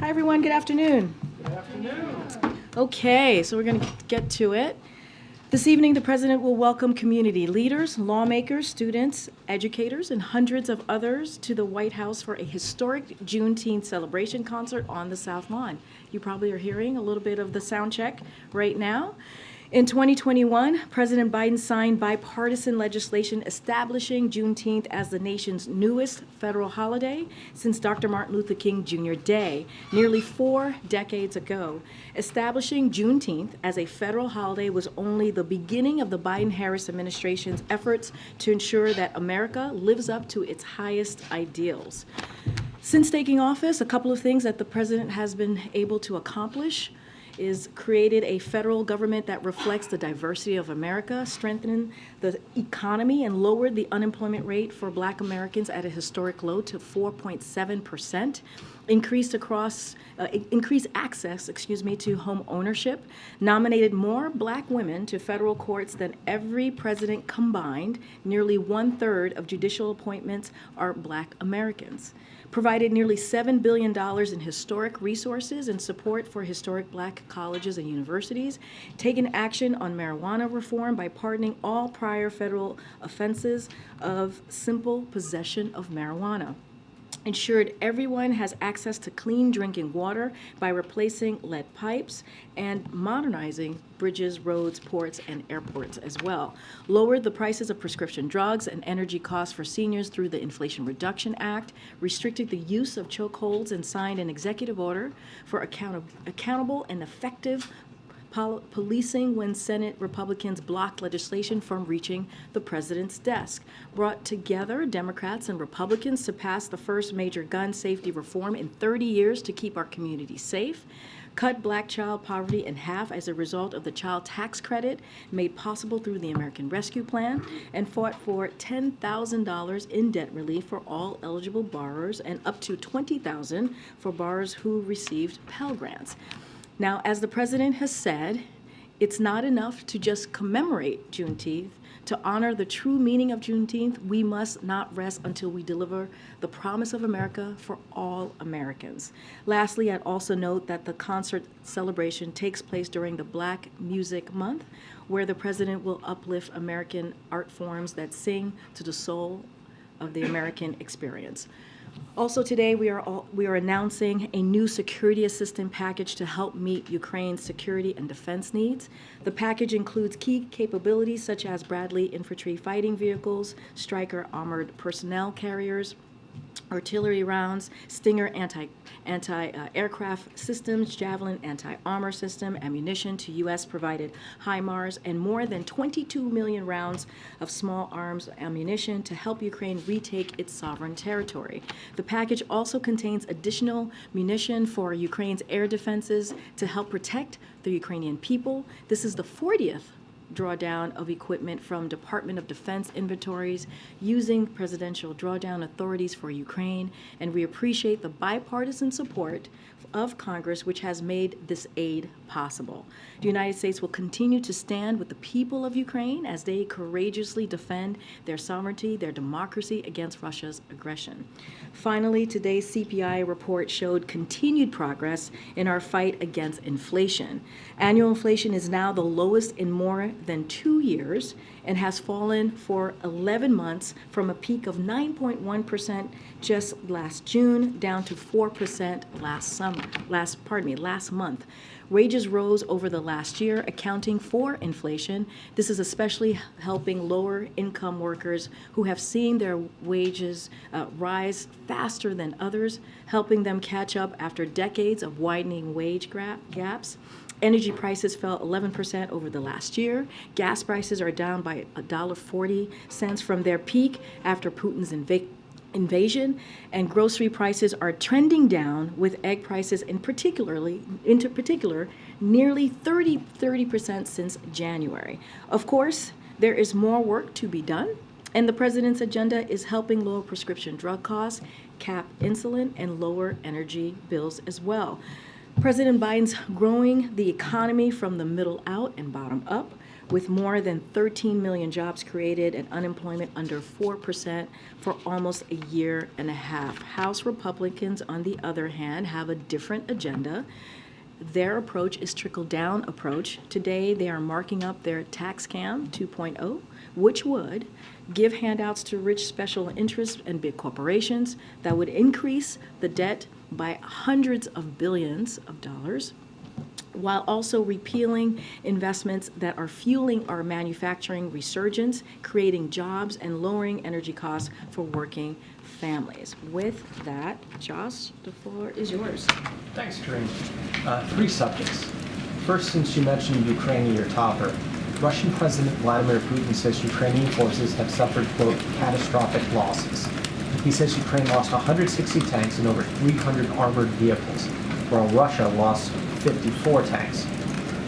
Hi, everyone. Good afternoon. Good afternoon. Okay, so we're going to get to it. This evening, the President will welcome community leaders, lawmakers, students, educators, and hundreds of others to the White House for a historic Juneteenth celebration concert on the South Lawn. You probably are hearing a little bit of the sound check right now. In 2021, President Biden signed bipartisan legislation establishing Juneteenth as the nation's newest federal holiday since Dr. Martin Luther King Jr. Day, nearly 4 decades ago. Establishing Juneteenth as a federal holiday was only the beginning of the Biden-Harris administration's efforts to ensure that America lives up to its highest ideals. Since taking office, a couple of things that the president has been able to accomplish is created a federal government that reflects the diversity of America, strengthened the economy, and lowered the unemployment rate for Black Americans at a historic low to 4.7%, increased access, to home ownership, nominated more Black women to federal courts than every president combined. Nearly 1/3 of judicial appointments are Black Americans. Provided nearly $7 billion in historic resources and support for historic Black colleges and universities, taken action on marijuana reform by pardoning all prior federal offenses of simple possession of marijuana. Ensured everyone has access to clean drinking water by replacing lead pipes and modernizing bridges, roads, ports, and airports as well. Lowered the prices of prescription drugs and energy costs for seniors through the Inflation Reduction Act, restricted the use of chokeholds, and signed an executive order for accountable and effective policing when Senate Republicans blocked legislation from reaching the president's desk. Brought together Democrats and Republicans to pass the first major gun safety reform in 30 years to keep our communities safe. Cut Black child poverty in half as a result of the child tax credit made possible through the American Rescue Plan, and fought for $10,000 in debt relief for all eligible borrowers and up to $20,000 for borrowers who received Pell Grants. Now, as the president has said, it's not enough to just commemorate Juneteenth. To honor the true meaning of Juneteenth, we must not rest until we deliver the promise of America for all Americans. Lastly, I'd also note that the concert celebration takes place during the Black Music Month, where the president will uplift American art forms that sing to the soul of the American experience. Also today, we are announcing a new security assistance package to help meet Ukraine's security and defense needs. The package includes key capabilities such as Bradley infantry fighting vehicles, Stryker armored personnel carriers, artillery rounds, Stinger anti-aircraft systems, Javelin anti-armor system, ammunition to U.S.-provided HIMARS, and more than 22 million rounds of small arms ammunition to help Ukraine retake its sovereign territory. The package also contains additional munition for Ukraine's air defenses to help protect the Ukrainian people. This is the 40th drawdown of equipment from Department of Defense inventories using presidential drawdown authorities for Ukraine, and we appreciate the bipartisan support of Congress, which has made this aid possible. The United States will continue to stand with the people of Ukraine as they courageously defend their sovereignty, their democracy against Russia's aggression. Finally, today's CPI report showed continued progress in our fight against inflation. Annual inflation is now the lowest in more than 2 years and has fallen for 11 months from a peak of 9.1% just last June down to 4% last month. Wages rose over the last year, accounting for inflation. This is especially helping lower income workers who have seen their wages rise faster than others, helping them catch up after decades of widening wage gaps. Energy prices fell 11% over the last year. Gas prices are down by $1.40 from their peak after Putin's invasion, and grocery prices are trending down, with egg prices in particular nearly 30% since January. Of course, there is more work to be done, and the president's agenda is helping lower prescription drug costs, cap insulin, and lower energy bills as well. President Biden's growing the economy from the middle out and bottom up, with more than 13 million jobs created and unemployment under 4% for almost a year and a half. House Republicans, on the other hand, have a different agenda. Their approach is trickle-down approach. Today, they are marking up their tax cam 2.0, which would give handouts to rich special interests and big corporations that would increase the debt by hundreds of billions of dollars, while also repealing investments that are fueling our manufacturing resurgence, creating jobs, and lowering energy costs for working families. With that, Josh, the floor is yours. Thanks, Karine. 3 subjects. First, since you mentioned Ukraine in your topper, Russian President Vladimir Putin says Ukrainian forces have suffered, quote, catastrophic losses. He says Ukraine lost 160 tanks and over 300 armored vehicles, while Russia lost 54 tanks.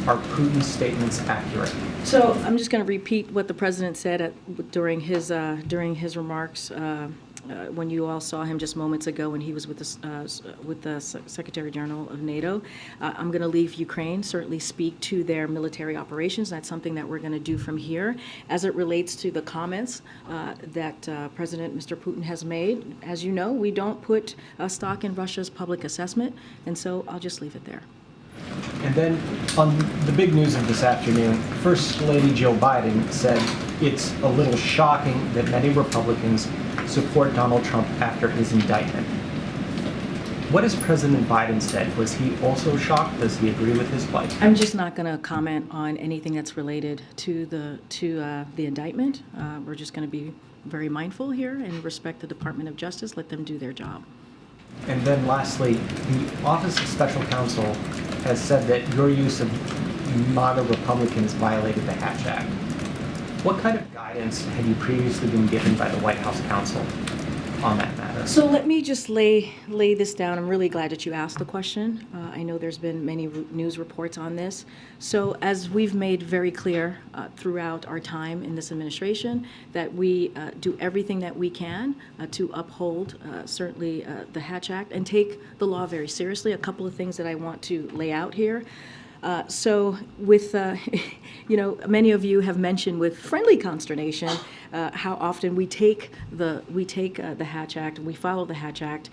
Are Putin's statements accurate? So I'm just going to repeat what the president said during his remarks when you all saw him just moments ago when he was with the Secretary General of NATO. I'm going to leave Ukraine certainly speak to their military operations. That's something that we're going to do from here. As it relates to the comments that President Mr. Putin has made, as you know, we don't put stock in Russia's public assessment, and so I'll just leave it there. And then on the big news of this afternoon, First Lady Joe Biden said it's a little shocking that many Republicans support Donald Trump after his indictment. What has President Biden said? Was he also shocked? Does he agree with his plight? I'm just not going to comment on anything that's related to the indictment. We're just going to be very mindful here and respect the Department of Justice. Let them do their job. And then lastly, the Office of Special Counsel has said that your use of MAGA Republicans violated the Hatch Act. What kind of guidance had you previously been given by the White House counsel on that matter? So let me just lay this down. I'm really glad that you asked the question. I know there's been many news reports on this. So as we've made very clear throughout our time in this administration, that we do everything that we can to uphold certainly the Hatch Act and take the law very seriously. A couple of things that I want to lay out here. So with, many of you have mentioned with friendly consternation how often we take the Hatch Act, we follow the Hatch Act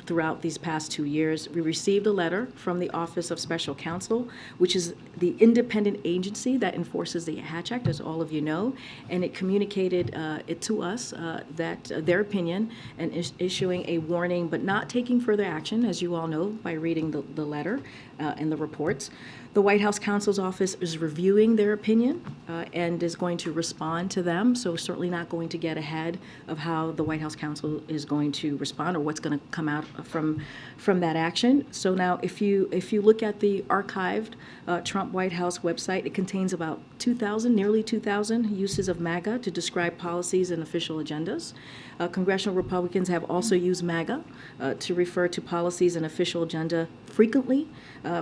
throughout these past 2 years. We received a letter from the Office of Special Counsel, which is the independent agency that enforces the Hatch Act, as all of you know, and it communicated it to us that their opinion and issuing a warning, but not taking further action, as you all know by reading the letter and the reports. The White House counsel's office is reviewing their opinion and is going to respond to them. So certainly not going to get ahead of how the White House counsel is going to respond or what's going to come out from that action. So now, if you look at the archived Trump White House website, it contains about nearly 2,000 uses of MAGA to describe policies and official agendas. Congressional Republicans have also used MAGA to refer to policies and official agenda frequently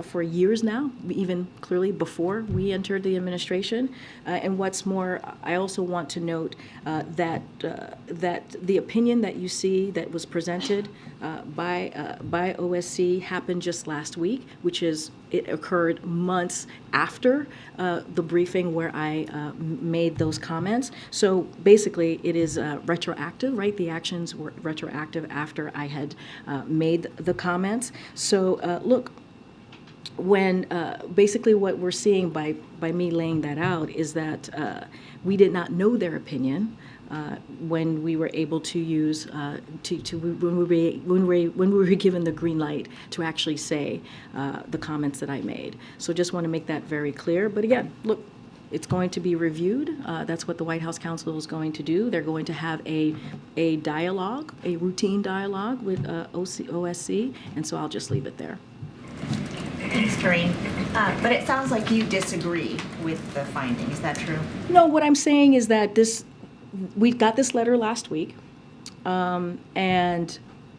for years now, even clearly before we entered the administration. And what's more, I also want to note that the opinion that you see that was presented by OSC happened just last week, which is it occurred months after the briefing where I made those comments. So basically, it is retroactive, right? The actions were retroactive after I had made the comments. So look, when basically what we're seeing by me laying that out is that we did not know their opinion when we were able to use when we were given the green light to actually say the comments that I made. So just want to make that very clear. But again, look, it's going to be reviewed. That's what the White House counsel is going to do. They're going to have a dialogue, a routine dialogue with OSC, and so I'll just leave it there. Thanks, Karine. But it sounds like you disagree with the finding. Is that true? No, what I'm saying is that we got this letter last week, and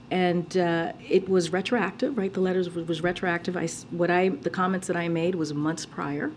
it was retroactive, right? The letter was retroactive. The comments that I made was months prior,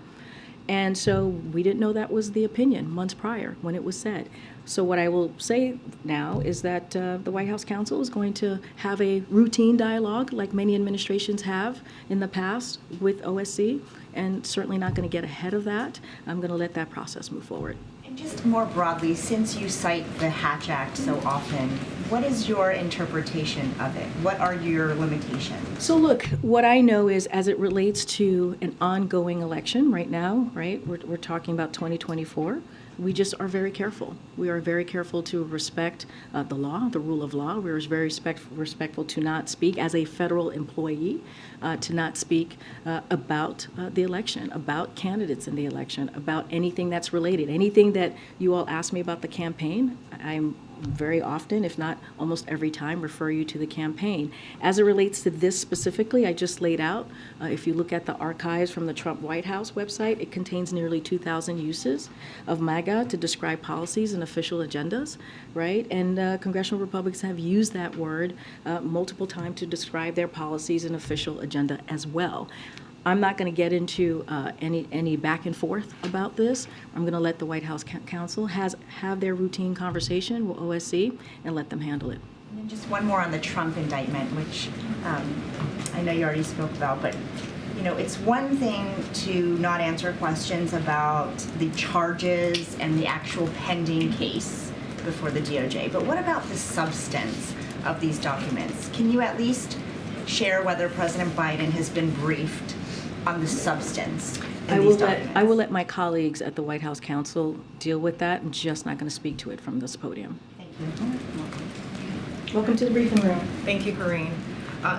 And so we didn't know that was the opinion months prior when it was said. So what I will say now is that the White House counsel is going to have a routine dialogue like many administrations have in the past with OSC, and certainly not going to get ahead of that. I'm going to let that process move forward. And just more broadly, since you cite the Hatch Act so often, what is your interpretation of it? What are your limitations? So look, what I know is as it relates to an ongoing election right now, right, we're talking about 2024, we just are very careful. We are very careful to respect the law, the rule of law. We're very respectful to not speak as a federal employee, to not speak about the election, about candidates in the election, about anything that's related. Anything that you all ask me about the campaign, I'm very often, if not almost every time, refer you to the campaign. As it relates to this specifically, I just laid out, if you look at the archives from the Trump White House website, it contains nearly 2,000 uses of MAGA to describe policies and official agendas, right? And congressional Republicans have used that word multiple times to describe their policies and official agenda as well. I'm not going to get into any back and forth about this. I'm going to let the White House counsel have their routine conversation with OSC and let them handle it. And then just one more on the Trump indictment, which I know you already spoke about, but you know, it's one thing to not answer questions about the charges and the actual pending case before the DOJ, but what about the substance of these documents? Can you at least share whether President Biden has been briefed on the substance in these documents? I will let my colleagues at the White House counsel deal with that. I'm just not going to speak to it from this podium. Thank you. Welcome to the briefing room. Thank you, Karine.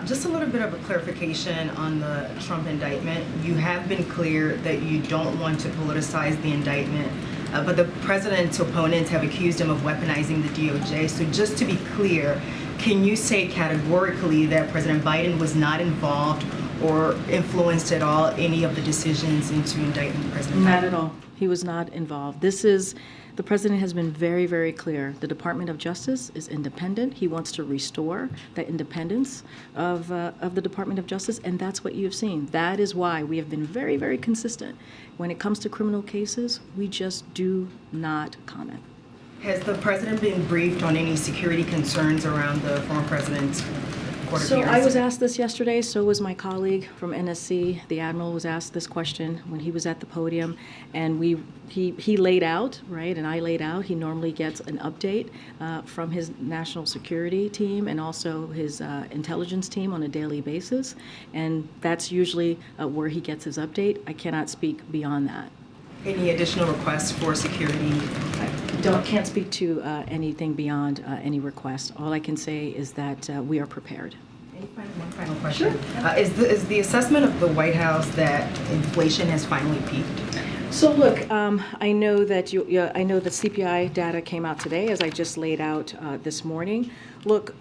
Just a little bit of a clarification on the Trump indictment. You have been clear that you don't want to politicize the indictment, but the president's opponents have accused him of weaponizing the DOJ. So just to be clear, can you say categorically that President Biden was not involved or influenced at all any of the decisions into indicting President Biden? Not at all. He was not involved. The president has been very, very clear. The Department of Justice is independent. He wants to restore the independence of the Department of Justice, and that's what you have seen. That is why we have been very, very consistent. When it comes to criminal cases, we just do not comment. Has the president been briefed on any security concerns around the former president's court So appearance? I was asked this yesterday, so was my colleague from NSC. The Admiral was asked this question when he was at the podium, and he laid out, right, and I laid out, he normally gets an update from his national security team and also his intelligence team on a daily basis, and that's usually where he gets his update. I cannot speak beyond that. Any additional requests for security? Can't speak to anything beyond any request. All I can say is that we are prepared. One final question. Is the assessment of the White House that inflation has finally peaked? So look, I know that I know the CPI data came out today, as I just laid out this morning. Look,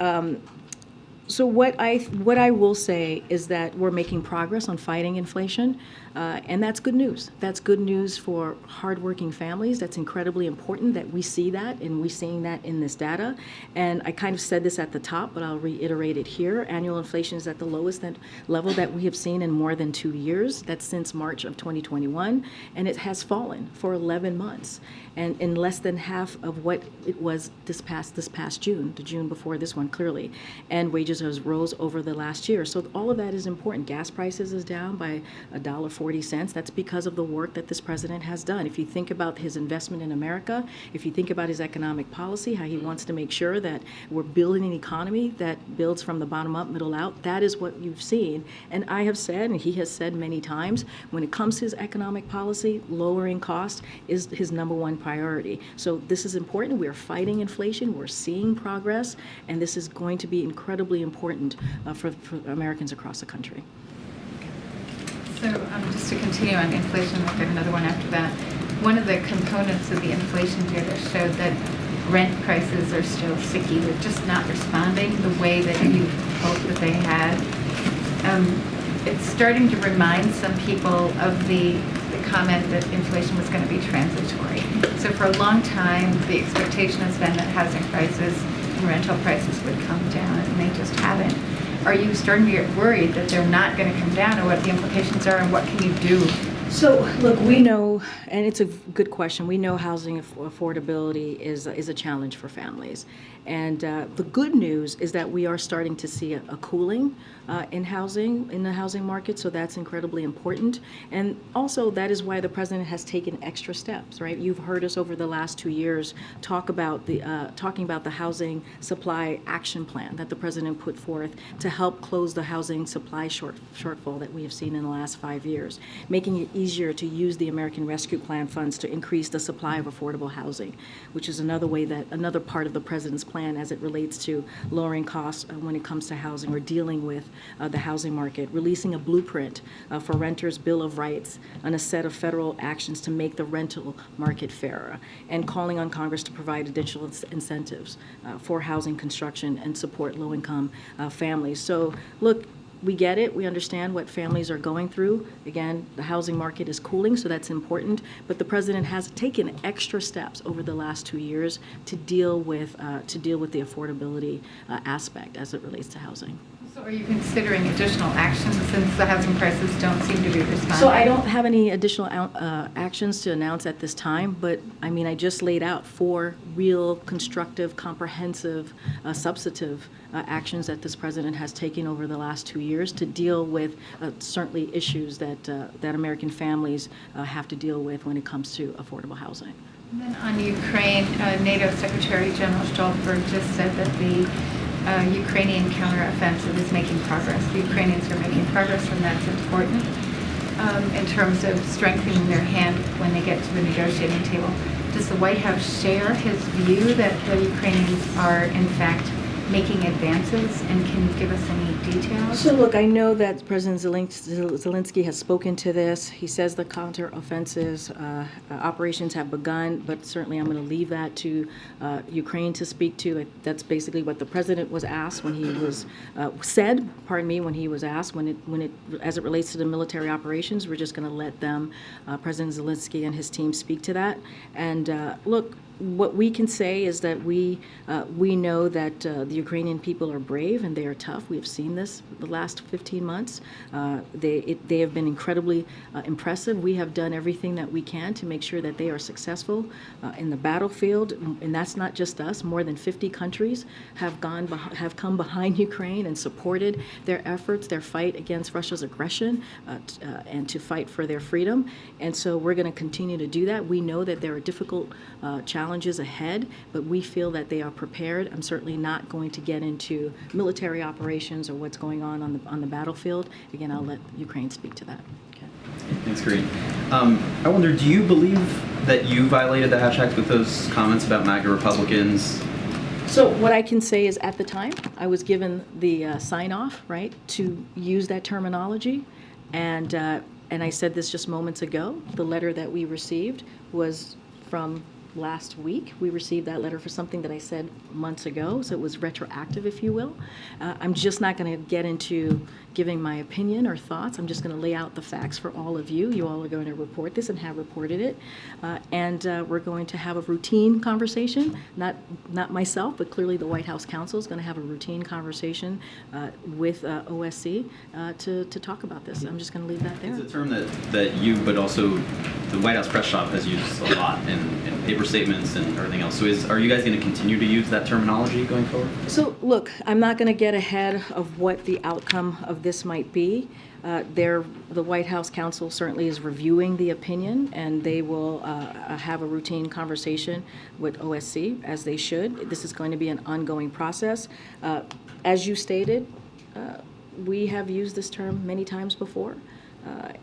so what I will say is that we're making progress on fighting inflation, and that's good news. That's good news for hardworking families. That's incredibly important that we see that, and we're seeing that in this data. And I kind of said this at the top, but I'll reiterate it here. Annual inflation is at the lowest level that we have seen in more than 2 years. That's since March of 2021, and it has fallen for 11 months, and in less than half of what it was this past June, the June before this one, clearly. And wages has rose over the last year. So all of that is important. Gas prices is down by $1.40. That's because of the work that this president has done. If you think about his investment in America, if you think about his economic policy, how he wants to make sure that we're building an economy that builds from the bottom up, middle out, that is what you've seen. And I have said, and he has said many times, when it comes to his economic policy, lowering costs is his number one priority. So this is important. We're fighting inflation. We're seeing progress, and this is going to be incredibly important for Americans across the country. So just to continue on inflation, we'll get another one after that. One of the components of the inflation data showed that rent prices are still sticky. They're just not responding the way that you hoped that they had. It's starting to remind some people of the comment that inflation was going to be transitory. So for a long time, the expectation has been that housing prices and rental prices would come down, and they just haven't. Are you starting to get worried that they're not going to come down, or what the implications are, and what can you do So, look, we know, and it's a good question, we know housing affordability is a challenge for families. And the good news is that we are starting to see a cooling in the housing market, so that's incredibly important. And also, that is why the president has taken extra steps, right? You've heard us over the last 2 years talking about the housing supply action plan that the president put forth to help close the housing supply shortfall that we have seen in the last 5 years, making it easier to use the American Rescue Plan funds to increase the supply of affordable housing, which is another part of the president's plan as it relates to lowering costs when it comes to housing or dealing with the housing market, releasing a blueprint for renters' Bill of Rights and a set of federal actions to make the rental market fairer, and calling on Congress to provide additional incentives for housing construction and support low-income families. So, look, we get it. We understand what families are going through. Again, the housing market is cooling, so that's important. But the president has taken extra steps over the last 2 years to deal with the affordability aspect as it relates to housing. So are you considering additional actions since the housing prices don't seem to be responding? So I don't have any additional actions to announce at this time, but I mean, I just laid out 4 real, constructive, comprehensive, substantive actions that this president has taken over the last 2 years to deal with certainly issues that American families have to deal with when it comes to affordable housing. And then on Ukraine, NATO Secretary General Stoltenberg just said that the Ukrainian counteroffensive is making progress. The Ukrainians are making progress, and that's important in terms of strengthening their hand when they get to the negotiating table. Does the White House share his view that the Ukrainians are, in fact, making advances, and can you give us any details? So look, I know that President Zelensky has spoken to this. He says the counteroffensives operations have begun, but certainly I'm going to leave that to Ukraine to speak to. That's basically what the president was asked when he was when he was asked as it relates to the military operations. We're just going to let them, President Zelensky and his team, speak to that. And look, what we can say is that we know that the Ukrainian people are brave and they are tough. We have seen this the last 15 months. They have been incredibly impressive. We have done everything that we can to make sure that they are successful in the battlefield, and that's not just us. More than 50 countries have come behind Ukraine and supported their efforts, their fight against Russia's aggression, and to fight for their freedom. And so we're going to continue to do that. We know that there are difficult challenges ahead, but we feel that they are prepared. I'm certainly not going to get into military operations or what's going on the battlefield. Again, I'll let Ukraine speak to that. Okay. Thanks, Karine. I wonder, do you believe that you violated the Hatch Act with those comments about MAGA Republicans? So what I can say is, at the time, I was given the sign-off, right, to use that terminology, and I said this just moments ago. The letter that we received was from last week. We received that letter for something that I said months ago, so it was retroactive, if you will. I'm just not going to get into giving my opinion or thoughts. I'm just going to lay out the facts for all of you. You all are going to report this and have reported it. And we're going to have a routine conversation, not myself, but clearly the White House counsel is going to have a routine conversation with OSC to talk about this. I'm just going to leave that there. It's a term that you, but also the White House press shop has used a lot in paper statements and everything else. So are you guys going to continue to use that terminology going forward? So look, I'm not going to get ahead of what the outcome of this might be. The White House counsel certainly is reviewing the opinion, and they will have a routine conversation with OSC, as they should. This is going to be an ongoing process. As you stated, we have used this term many times before.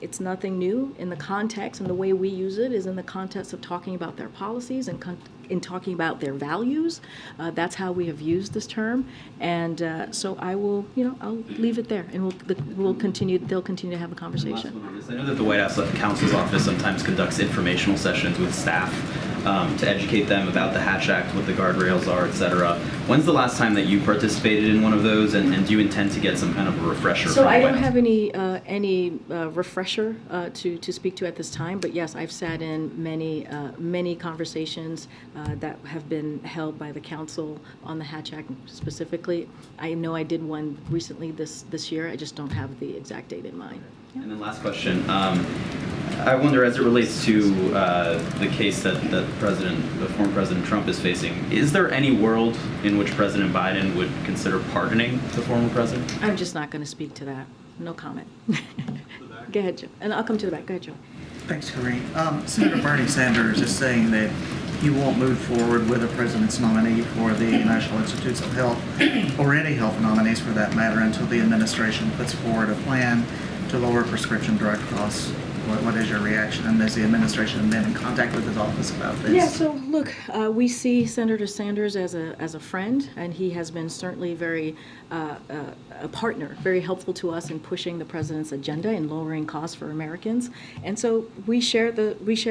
It's nothing new in the context, and the way we use it is in the context of talking about their policies and in talking about their values. That's how we have used this term, and so I will, I'll leave it there, and we'll continue. They'll continue to have a conversation. Last one on this. I know that the White House counsel's office sometimes conducts informational sessions with staff to educate them about the Hatch Act, what the guardrails are, et cetera. When's the last time that you participated in one of those, and do you intend to get some kind of a refresher? So I don't White House? have any refresher to speak to at this time, but yes, I've sat in many conversations that have been held by the council on the Hatch Act specifically. I know I did one recently this year. I just don't have the exact date in mind. And then last question. I wonder, as it relates to the case that the former President Trump is facing, is there any world in which President Biden would consider pardoning the former president? I'm just not going to speak to that. No comment. Go ahead, Joe. And I'll come to the back. Go ahead, Joe. Thanks, Karine. Senator Bernie Sanders is saying that he won't move forward with a president's nominee for the National Institutes of Health, or any health nominees for that matter, until the administration puts forward a plan to lower prescription drug costs. What is your reaction? And has the administration been in contact with his office about this? Yeah, so look, we see Senator Sanders as a friend, and he has been certainly very a partner, very helpful to us in pushing the president's agenda and lowering costs for Americans. And so we share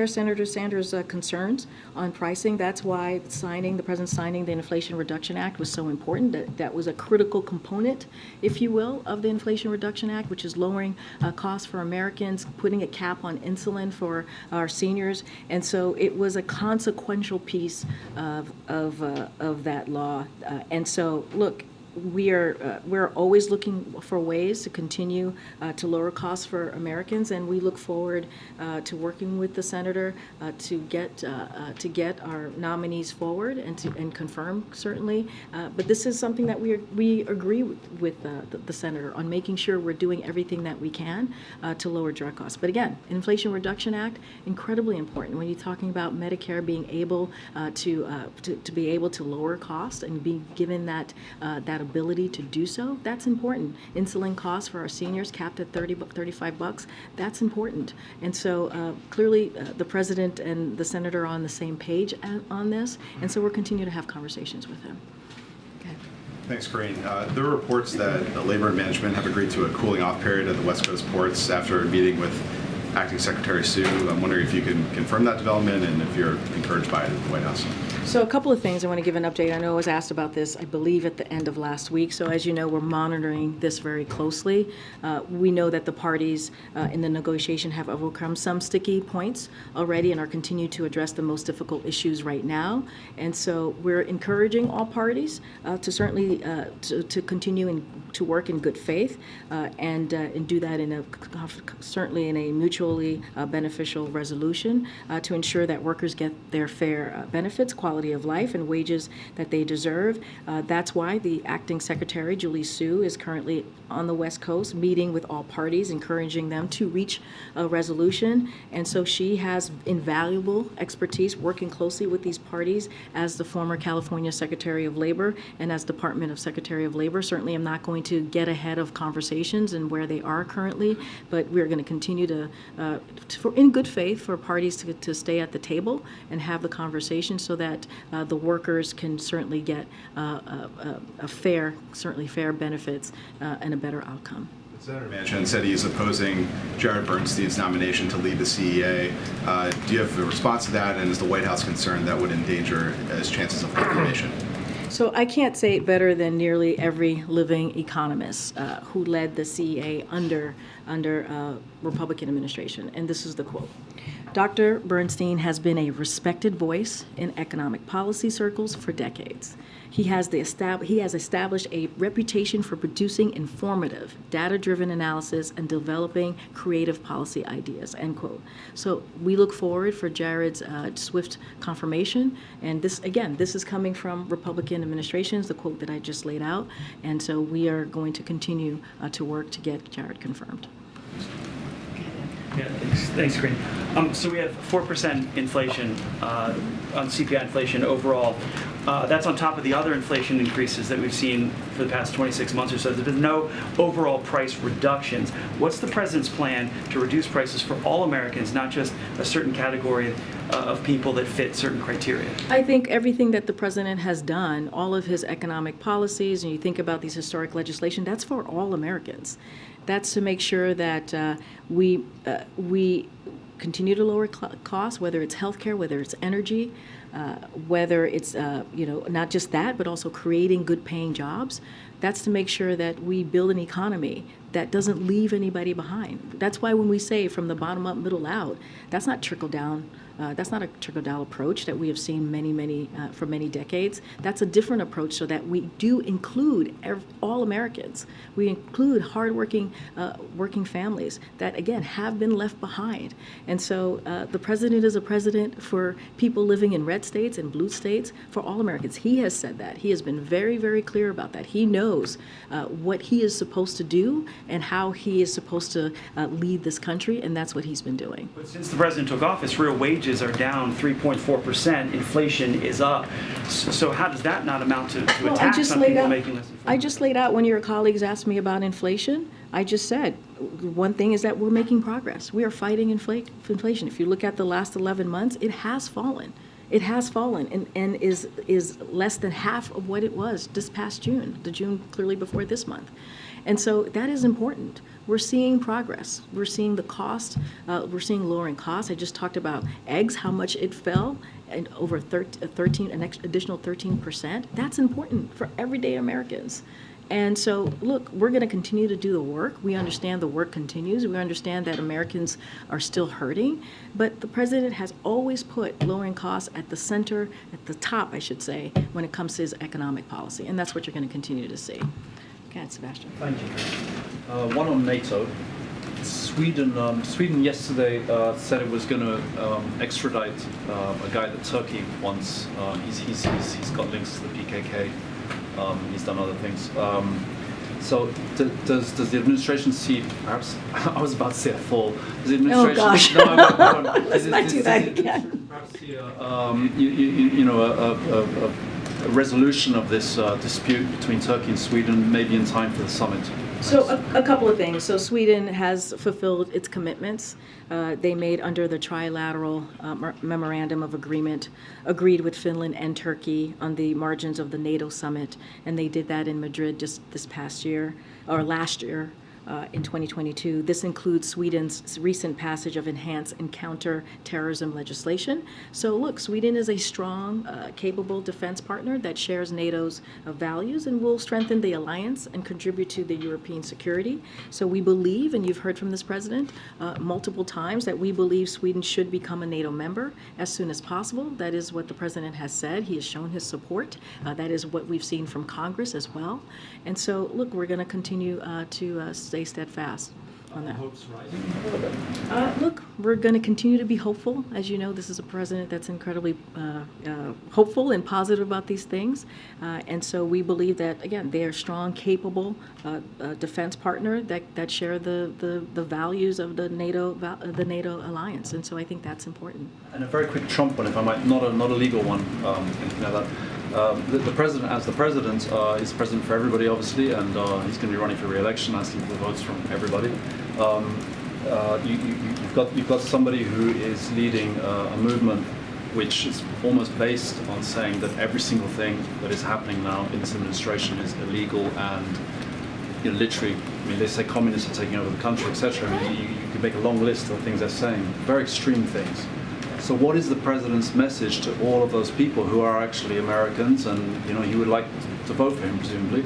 Senator Sanders' concerns on pricing. That's why the president signing the Inflation Reduction Act was so important. That was a critical component, if you will, of the Inflation Reduction Act, which is lowering costs for Americans, putting a cap on insulin for our seniors. And so it was a consequential piece of that law. And so, look, we're always looking for ways to continue to lower costs for Americans, and we look forward to working with the senator to get our nominees forward and confirm, certainly. But this is something that we agree with the senator on, making sure we're doing everything that we can to lower drug costs. But again, Inflation Reduction Act, incredibly important when you're talking about Medicare being able to be able to lower costs and be given that ability to do so. That's important. Insulin costs for our seniors capped at $35. That's important. And so clearly the president and the senator are on the same page on this, and so we'll continue to have conversations with him. Okay. Thanks, Karine. There are reports that the labor and management have agreed to a cooling off period at the West Coast ports after a meeting with Acting Secretary Sue. I'm wondering if you can confirm that development and if you're encouraged by it at the White House. So a couple of things I want to give an update. I know I was asked about this, I believe, at the end of last week. So as you know, we're monitoring this very closely. We know that the parties in the negotiation have overcome some sticky points already and are continuing to address the most difficult issues right now. And so we're encouraging all parties to certainly to continue to work in good faith and do that certainly in a mutually beneficial resolution to ensure that workers get their fair benefits, quality of life, and wages that they deserve. That's why the acting secretary, Julie Sue, is currently on the West Coast meeting with all parties, encouraging them to reach a resolution. And so she has invaluable expertise working closely with these parties as the former California Secretary of Labor and as Department of Secretary of Labor. Certainly I'm not going to get ahead of conversations and where they are currently, but we're going to continue to in good faith, for parties to stay at the table and have the conversation so that the workers can certainly get fair benefits and a better outcome. The Senator Manchin said he's opposing Jared Bernstein's nomination to lead the CEA. Do you have a response to that, and is the White House concerned that would endanger his chances of confirmation? So I can't say it better than nearly every living economist who led the CEA under Republican administration, and this is the quote. Dr. Bernstein has been a respected voice in economic policy circles for decades. He has established a reputation for producing informative, data-driven analysis and developing creative policy ideas, end quote. So we look forward for Jared's swift confirmation. And this is coming from Republican administrations, the quote that I just laid out. And so we are going to continue to work to get Jared confirmed. Yeah, thanks, Karine. So we have 4% inflation on CPI inflation overall. That's on top of the other inflation increases that we've seen for the past 26 months or so. There's been no overall price reductions. What's the president's plan to reduce prices for all Americans, not just a certain category of people that fit certain criteria? I think everything that the president has done, all of his economic policies, and you think about these historic legislation, that's for all Americans. That's to make sure that we continue to lower costs, whether it's healthcare, whether it's energy, whether it's not just that, but also creating good-paying jobs. That's to make sure that we build an economy that doesn't leave anybody behind. That's why when we say from the bottom up, middle out, that's not trickle down That's not a trickle-down approach that we have seen for many decades. That's a different approach so that we do include all Americans. We include hardworking working families that, again, have been left behind. And so the president is a president for people living in red states and blue states, for all Americans. He has said that. He has been very, very clear about that. He knows what he is supposed to do and how he is supposed to lead this country, and that's what he's been doing. But since the president took office, real wages are down 3.4%. Inflation is up. So how does that not amount to a tax on people making less than $400? I just laid out when your colleagues asked me about inflation. I just said one thing is that we're making progress. We are fighting inflation. If you look at the last 11 months, it has fallen. It has fallen and is less than half of what it was this past June, the June clearly before this month. And so that is important. We're seeing progress. We're seeing the cost. We're seeing lowering costs. I just talked about eggs, how much it fell, and over an additional 13%. That's important for everyday Americans. And so, look, we're going to continue to do the work. We understand the work continues. We understand that Americans are still hurting. But the president has always put lowering costs at the center, at the top, I should say, when it comes to his economic policy. And that's what you're going to continue to see. Okay, Sebastian. Thank you. One on NATO. Sweden yesterday said it was going to extradite a guy that Turkey wants. He's got links to the PKK. He's done other things. So does the administration see, perhaps, I was about to say a fall. Does the administration, Oh, gosh. No, I won't. Let's not do that again. Perhaps see a resolution of this dispute between Turkey and Sweden, maybe in time for the summit? So a couple of things. So Sweden has fulfilled its commitments they made under the trilateral memorandum of agreement, agreed with Finland and Turkey on the margins of the NATO summit, and they did that in Madrid just this past year, or last year. In 2022. This includes Sweden's recent passage of enhanced and counter-terrorism legislation. So look, Sweden is a strong, capable defense partner that shares NATO's values and will strengthen the alliance and contribute to the European security. So we believe, and you've heard from this president multiple times, that we believe Sweden should become a NATO member as soon as possible. That is what the president has said. He has shown his support. That is what we've seen from Congress as well. And so look, we're going to continue to stay steadfast on that. Hopes rising? Look, we're going to continue to be hopeful. As you know, this is a president that's incredibly hopeful and positive about these things. And so we believe that, again, they are strong, capable defense partner that share the values of the NATO alliance. And so I think that's important. And a very quick Trump one, if I might, not a legal one, anything like that. The president, as the president, is president for everybody, obviously, and he's going to be running for re-election, asking for the votes from everybody. You've got somebody who is leading a movement which is almost based on saying that every single thing that is happening now in this administration is illegal and, literally, I mean, they say communists are taking over the country, etc. I mean, you could make a long list of things they're saying, very extreme things. So what is the president's message to all of those people who are actually Americans and, he would like to vote for him, presumably,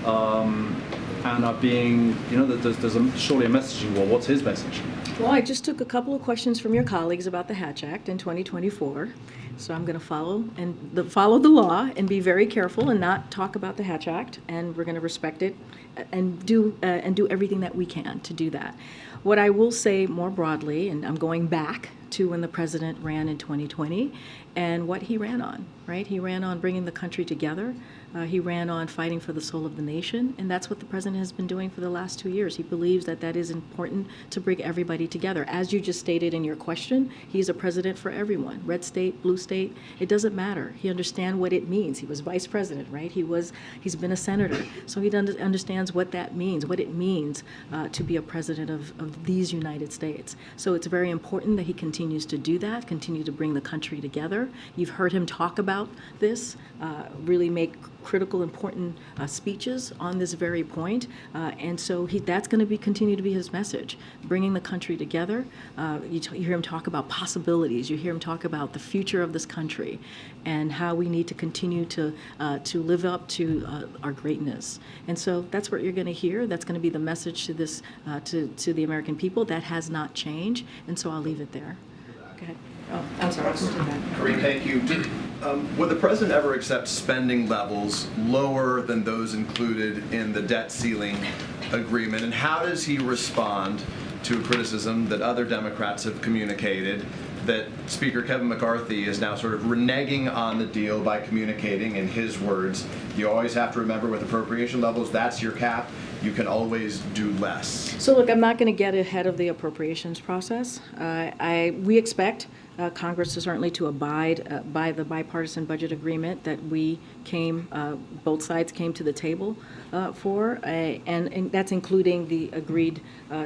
and are being, there's surely a messaging war. What's his message? Well, I just took a couple of questions from your colleagues about the Hatch Act in 2024. So I'm going to follow the law and be very careful and not talk about the Hatch Act, and we're going to respect it and do everything that we can to do that. What I will say more broadly, and I'm going back to when the president ran in 2020 and what he ran on, right? He ran on bringing the country together. He ran on fighting for the soul of the nation, and that's what the president has been doing for the last 2 years. He believes that is important to bring everybody together. As you just stated in your question, he's a president for everyone, red state, blue state, it doesn't matter. He understands what it means. He was vice president, right? He's been a senator, so he understands what that means, what it means to be a president of these United States. So it's very important that he continues to do that, continue to bring the country together. You've heard him talk about this, really make critical, important speeches on this very point, and so that's going to continue to be his message, bringing the country together. You hear him talk about possibilities. You hear him talk about the future of this country, and how we need to continue to live up to our greatness. And so that's what you're going to hear. That's going to be the message to this to the American people. That has not changed, and so I'll leave it there. Go ahead. Oh, I'm sorry. I'll come to that. Karine, thank you. Would the president ever accept spending levels lower than those included in the debt ceiling agreement? And how does he respond to a criticism that other Democrats have communicated that Speaker Kevin McCarthy is now sort of reneging on the deal by communicating, in his words, you always have to remember with appropriation levels, that's your cap. You can always do less. So look, I'm not going to get ahead of the appropriations process. We expect Congress to certainly to abide by the bipartisan budget agreement that we both sides came to the table for, and that's including the agreed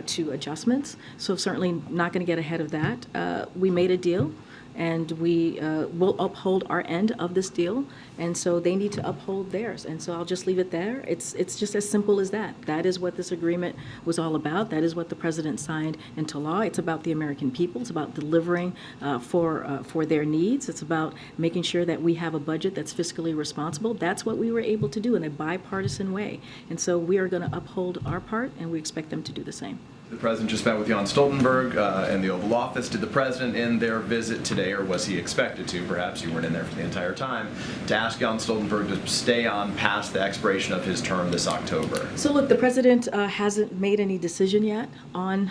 to adjustments. So certainly not going to get ahead of that. We made a deal, and we will uphold our end of this deal, and so they need to uphold theirs. And so I'll just leave it there. It's just as simple as that. That is what this agreement was all about. That is what the president signed into law. It's about the American people. It's about delivering for their needs. It's about making sure that we have a budget that's fiscally responsible. That's what we were able to do in a bipartisan way. And so we are going to uphold our part, and we expect them to do the same. The president just met with Jan Stoltenberg in the Oval Office. Did the president end their visit today, or was he expected to? Perhaps you weren't in there for the entire time, to ask Jan Stoltenberg to stay on past the expiration of his term this October. So look, the president hasn't made any decision yet on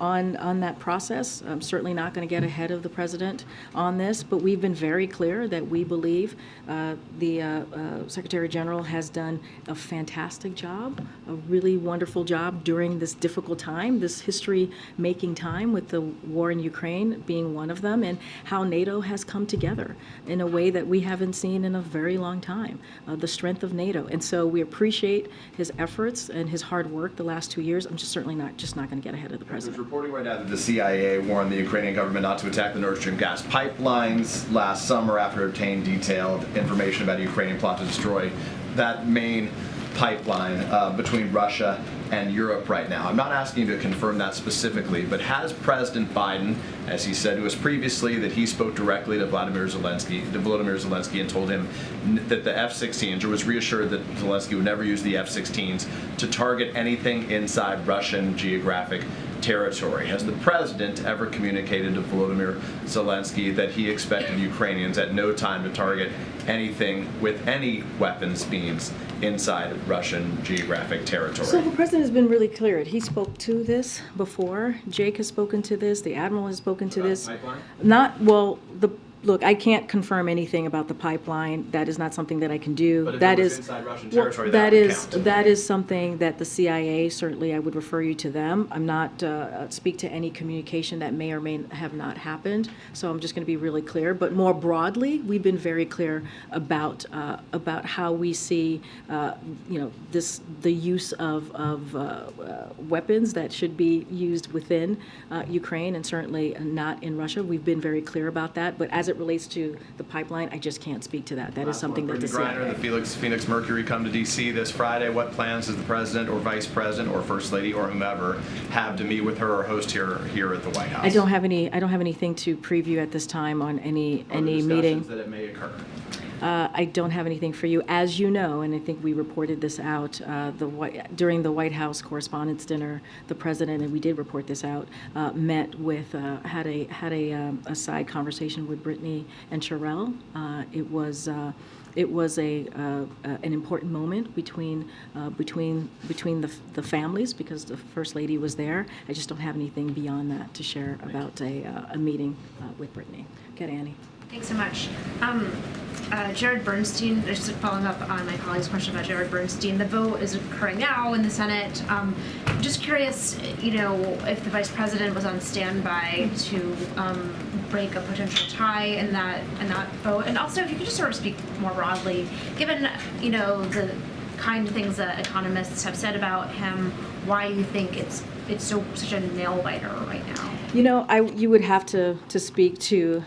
that process. I'm certainly not going to get ahead of the president on this, but we've been very clear that we believe the Secretary General has done a fantastic job, a really wonderful job during this difficult time, this history-making time, with the war in Ukraine being one of them, and how NATO has come together in a way that we haven't seen in a very long time, the strength of NATO. And so we appreciate his efforts and his hard work the last 2 years. I'm just certainly not going to get ahead of the president. There's reporting right now that the CIA warned the Ukrainian government not to attack the Nord Stream gas pipelines last summer after it obtained detailed information about a Ukrainian plot to destroy that main pipeline between Russia and Europe right now. I'm not asking you to confirm that specifically, but has President Biden, as he said to us previously, that he spoke directly to Volodymyr Zelensky and told him that the F-16s, or was reassured that Zelensky would never use the F-16s to target anything inside Russian geographic territory? Has the president ever communicated to Volodymyr Zelensky that he expected Ukrainians at no time to target anything with any weapons beams inside Russian geographic territory? So the president has been really clear. He spoke to this before. Jake has spoken to this. The admiral has spoken to this. Pipeline? Look, I can't confirm anything about the pipeline. That is not something that I can do. But if That it was is inside Russian well, territory, that would is count. that is something that the CIA, certainly I would refer you to them. I'm not speak to any communication that may or may have not happened. So I'm just going to be really clear. But more broadly, we've been very clear about how we see the use of weapons that should be used within Ukraine, and certainly not in Russia. We've been very clear about that. But as it relates to the pipeline, I just can't speak to that. That is something that the Brittany CIA. Griner, the Phoenix Mercury come to D.C. this Friday. What plans does the president or vice president or first lady or whomever have to meet with her or host here at the White House? I don't have anything to preview at this time on any meeting. That it may occur. I don't have anything for you. As you know, and I think we reported this out during the White House Correspondents' Dinner, the president, and we did report this out, met with, had a side conversation with Brittany and Sherelle. It was an important moment between the families, because the First Lady was there. I just don't have anything beyond that to share about a meeting with Brittany. Get Annie. Thanks so much. Jared Bernstein, just following up on my colleague's question about Jared Bernstein, the vote is occurring now in the Senate. Just curious, if the Vice President was on standby to break a potential tie in that vote, and also if you could just sort of speak more broadly, given the kind of things that economists have said about him, why you think it's such a nail biter right now. You would have to speak to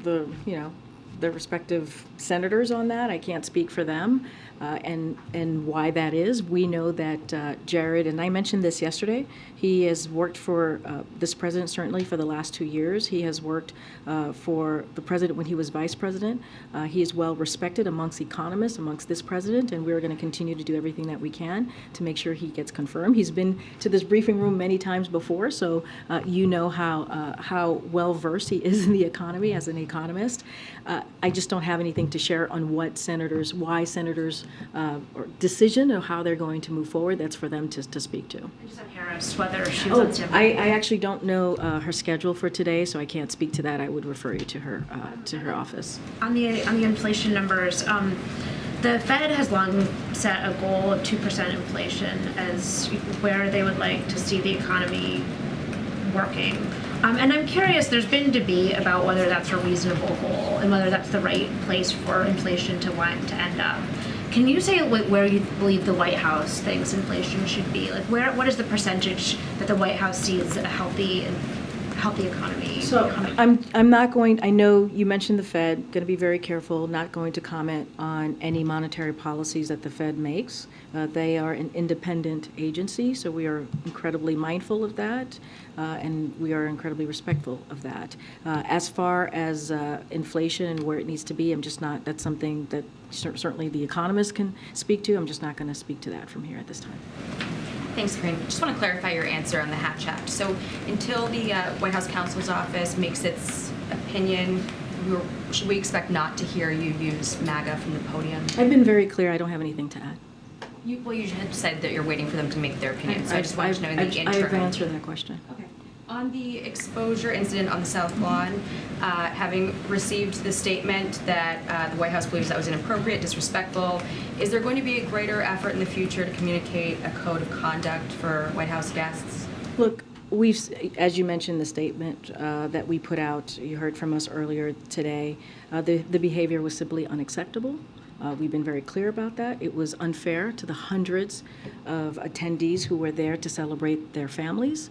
the respective senators on that. I can't speak for them. and why that is. We know that Jared, and I mentioned this yesterday, he has worked for this president certainly for the last 2 years. He has worked for the president when he was vice president. He is well respected amongst economists, amongst this president, and we're going to continue to do everything that we can to make sure he gets confirmed. He's been to this briefing room many times before, so you know how well versed he is in the economy as an economist. I just don't have anything to share on why senators' or decision or how they're going to move forward. That's for them to speak to. I just embarrassed whether she was on standby. I actually don't know her schedule for today, so I can't speak to that. I would refer you to her office. On the inflation numbers, the Fed has long set a goal of 2% inflation as where they would like to see the economy working. And I'm curious, there's been debate about whether that's a reasonable goal and whether that's the right place for inflation to end up. Can you say where you believe the White House thinks inflation should be? Like, what is the percentage that the White House sees a healthy economy? So I'm not going, I know you mentioned the Fed, going to be very careful, not going to comment on any monetary policies that the Fed makes. They are an independent agency, so we are incredibly mindful of that, and we are incredibly respectful of that. As far as inflation and where it needs to be, I'm just not, that's something that certainly the economists can speak to. I'm just not going to speak to that from here at this time. Thanks, Karine. Just want to clarify your answer on the Hatch Act. So until the White House counsel's office makes its opinion, should we expect not to hear you use MAGA from the podium? I've been very clear. I don't have anything to add. You had said that you're waiting for them to make their opinion, so I just wanted to know in the interim. I've answered that question. Okay. On the exposure incident on the South Lawn, having received the statement that the White House believes that was inappropriate, disrespectful, is there going to be a greater effort in the future to communicate a code of conduct for White House guests? Look, as you mentioned, the statement that we put out, you heard from us earlier today, the behavior was simply unacceptable. We've been very clear about that. It was unfair to the hundreds of attendees who were there to celebrate their families.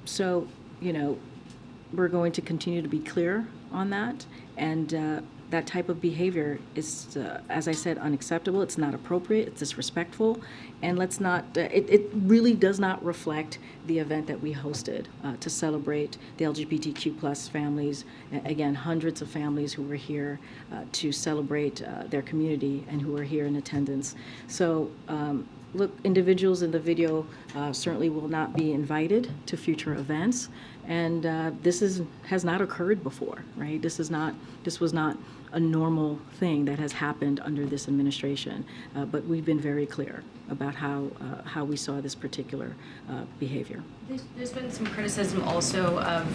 So, we're going to continue to be clear on that. And that type of behavior is, as I said, unacceptable. It's not appropriate. It's disrespectful. And let's not, it really does not reflect the event that we hosted to celebrate the LGBTQ plus families. Again, hundreds of families who were here to celebrate their community and who were here in attendance. So, look, individuals in the video certainly will not be invited to future events, and this has not occurred before, right? This was not a normal thing that has happened under this administration, but we've been very clear about how we saw this particular behavior. There's been some criticism also of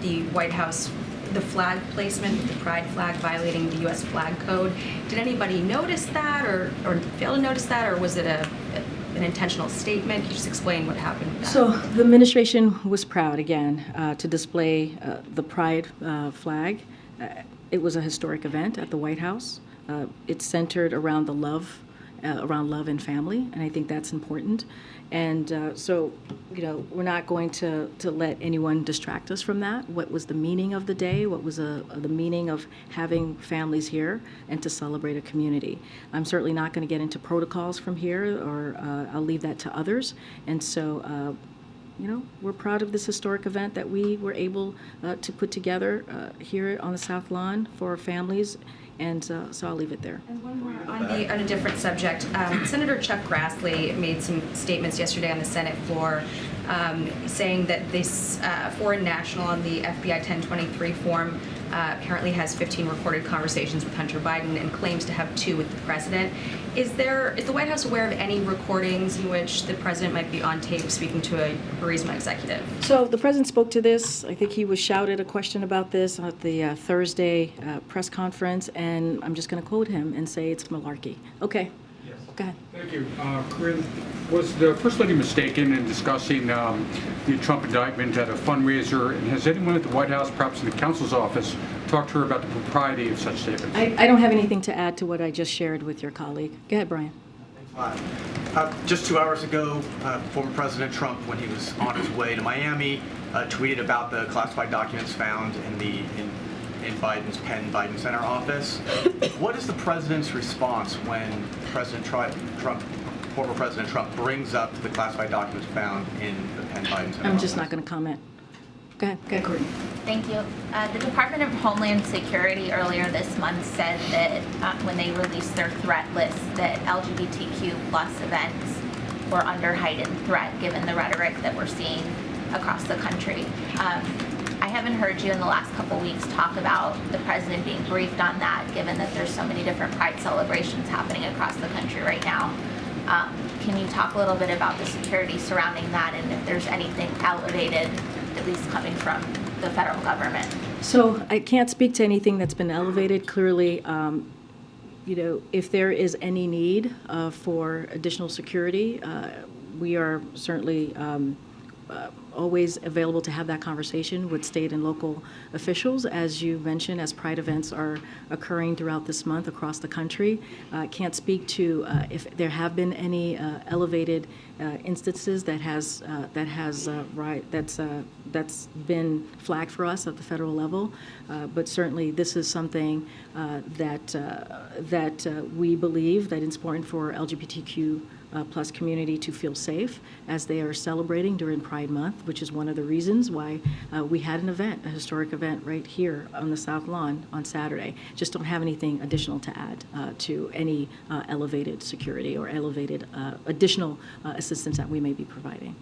the White House, the flag placement, the pride flag violating the U.S. flag code. Did anybody notice that or fail to notice that, or was it an intentional statement? Can you just explain what happened with that? So the administration was proud, again, to display the pride flag. It was a historic event at the White House. It's centered around the love and family, and I think that's important. And so, we're not going to let anyone distract us from that. What was the meaning of the day? What was the meaning of having families here and to celebrate a community? I'm certainly not going to get into protocols from here, or I'll leave that to others. And so, we're proud of this historic event that we were able to put together here on the South Lawn for our families. And so I'll leave it there. And one more on a different subject. Senator Chuck Grassley made some statements yesterday on the Senate floor saying that this foreign national on the FBI 1023 form apparently has 15 recorded conversations with Hunter Biden and claims to have 2 with the president. Is the White House aware of any recordings in which the president might be on tape speaking to a Burisma executive? So the president spoke to this. I think he was shouted a question about this at the Thursday press conference, and I'm just going to quote him and say it's malarkey. Okay. Yes. Go ahead. Thank you. Karine, was the First Lady mistaken in discussing the Trump indictment at a fundraiser, and has anyone at the White House, perhaps in the counsel's office, talked to her about the propriety of such statements? I don't have anything to add to what I just shared with your colleague. Go ahead, Brian. Just 2 hours ago, former President Trump, when he was on his way to Miami, tweeted about the classified documents found in in Biden's Penn Biden Center office. What is the president's response when former President Trump brings up the classified documents found in the Penn Biden Center I'm just office? not going to comment. Go ahead, Karine. Thank you. The Department of Homeland Security earlier this month said that when they released their threat list that LGBTQ plus events were under heightened threat given the rhetoric that we're seeing across the country. I haven't heard you in the last couple weeks talk about the president being briefed on that, given that there's so many different pride celebrations happening across the country right now. Can you talk a little bit about the security surrounding that and if there's anything elevated, at least coming from the federal government? So I can't speak to anything that's been elevated. Clearly, if there is any need for additional security, we are certainly always available to have that conversation with state and local officials. As you mentioned, as Pride events are occurring throughout this month across the country, can't speak to if there have been any elevated instances that's been flagged for us at the federal level. But certainly, this is something that we believe that it's important for LGBTQ plus community to feel safe as they are celebrating during Pride Month, which is one of the reasons why we had an event, a historic event right here on the South Lawn on Saturday. Just don't have anything additional to add to any elevated security or elevated additional assistance that we may be providing.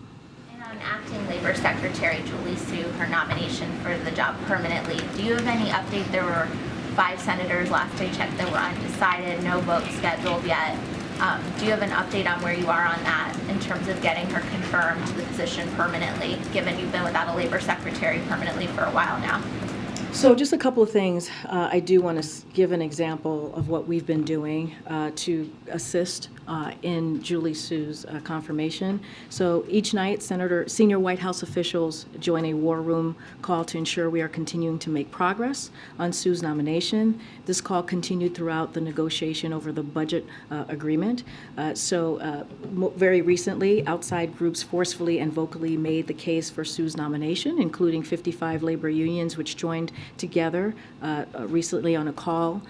And on Acting Labor Secretary Julie Su, her nomination for the job permanently, do you have any update? There were 5 senators last I checked that were undecided, no vote scheduled yet. Do you have an update on where you are on that in terms of getting her confirmed to the position permanently, given you've been without a labor secretary permanently for a while now? So just a couple of things. I do want to give an example of what we've been doing to assist in Julie Su's confirmation. So each night, senior White House officials join a war room call to ensure we are continuing to make progress on Su's nomination. This call continued throughout the negotiation over the budget agreement. Very recently, outside groups forcefully and vocally made the case for Su's nomination, including 55 labor unions, which joined together recently on a call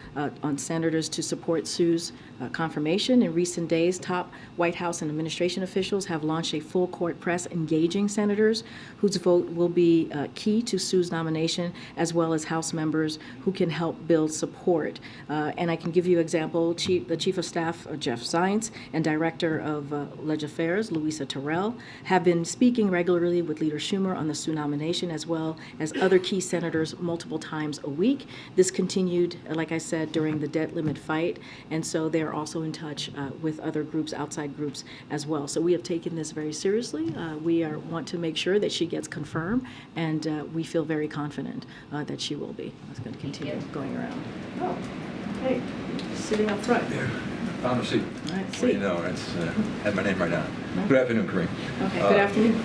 on senators to support Su's confirmation. In recent days, top White House and administration officials have launched a full court press engaging senators whose vote will be key to Su's nomination, as well as House members who can help build support. And I can give you an example. The Chief of Staff, Jeff Zients, and Director of Legislative Affairs, Louisa Terrell, have been speaking regularly with Leader Schumer on the Su nomination, as well as other key senators multiple times a week. This continued, like I said, during the debt limit fight, and so they're also in touch with other groups, outside groups as well. So we have taken this very seriously. We want to make sure that she gets confirmed, and we feel very confident that she will be. I was going to continue going around. Oh, hey, sitting up front. Found a seat. All right, Well, you know, it's had my name right down. Good afternoon, Karine. Okay, good afternoon.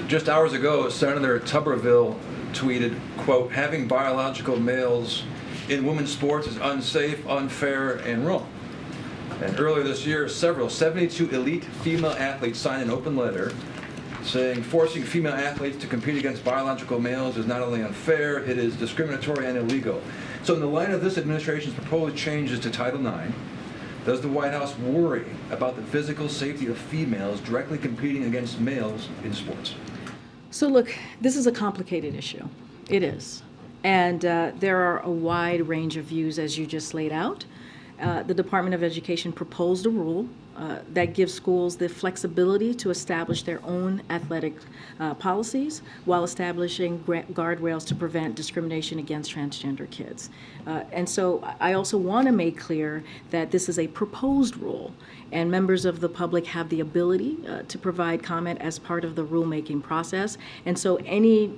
Just hours ago, Senator Tuberville tweeted, quote, "Having biological males in women's sports is unsafe, unfair, and wrong." And earlier this year, 72 elite female athletes signed an open letter saying forcing female athletes to compete against biological males is not only unfair, it is discriminatory and illegal. So in the light of this administration's proposed changes to Title IX, does the White House worry about the physical safety of females directly competing against males in sports? So look, this is a complicated issue. It is. And there are a wide range of views, as you just laid out. The Department of Education proposed a rule that gives schools the flexibility to establish their own athletic policies while establishing guardrails to prevent discrimination against transgender kids. And so I also want to make clear that this is a proposed rule, and members of the public have the ability to provide comment as part of the rulemaking process. And so any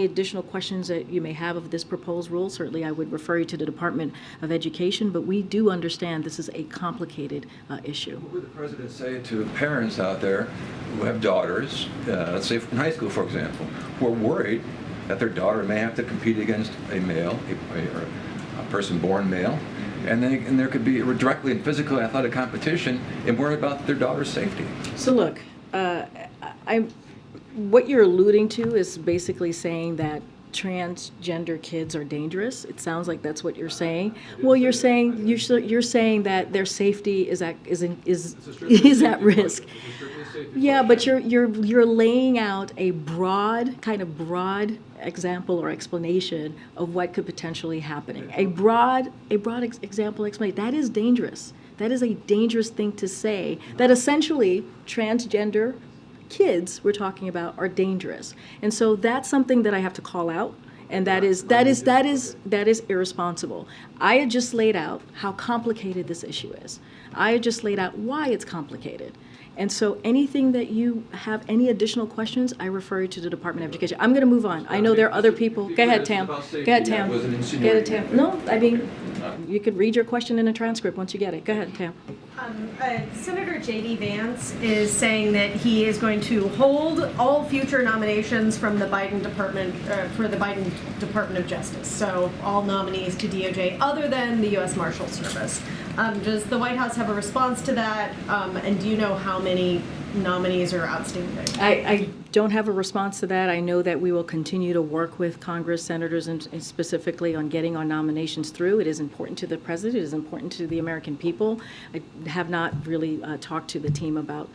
additional questions that you may have of this proposed rule, certainly I would refer you to the Department of Education, but we do understand this is a complicated issue. What would the president say to parents out there who have daughters, let's say in high school, for example, who are worried that their daughter may have to compete against a male, a person born male, and there could be directly in physical athletic competition and worry about their daughter's safety? So look, what you're alluding to is basically saying that transgender kids are dangerous. It sounds like that's what you're saying. Well, you're saying that their safety is at risk. Yeah, but you're laying out a broad example or explanation of what could potentially happen. A broad example explanation. That is dangerous. That is a dangerous thing to say. That essentially transgender kids we're talking about are dangerous. And so that's something that I have to call out. And that is irresponsible. I had just laid out how complicated this issue is. I had just laid out why it's complicated. And so anything that you have any additional questions, I refer you to the Department of Education. I'm going to move on. I know there are other people. Go ahead, Tam. Go ahead, Tam. Go ahead, Tam. No, I mean, you could read your question in a transcript once you get it. Go ahead, Tam. Senator J.D. Vance is saying that he is going to hold all future nominations from the Biden department for the Biden Department of Justice. So all nominees to DOJ other than the U.S. Marshal Service. Does the White House have a response to that? And do you know how many nominees are outstanding? I don't have a response to that. I know that we will continue to work with Congress, senators, and specifically on getting our nominations through. It is important to the president. It is important to the American people. I have not really talked to the team about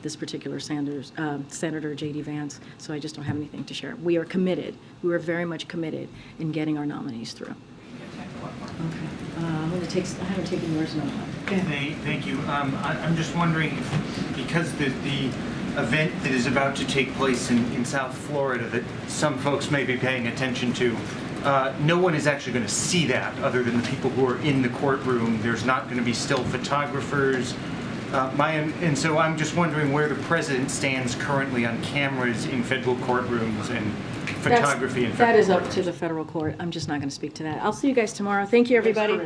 this particular Senator J.D. Vance, so I just don't have anything to share. We are committed. We are very much committed in getting our nominees through. Okay. I haven't taken yours now. Thank you. I'm just wondering if, because the event that is about to take place in South Florida that some folks may be paying attention to, no one is actually going to see that other than the people who are in the courtroom. There's not going to be still photographers. And so I'm just wondering where the president stands currently on cameras in federal courtrooms and photography in federal That is courtrooms. up to the federal court. I'm just not going to speak to that. I'll see you guys tomorrow. Thank you, everybody.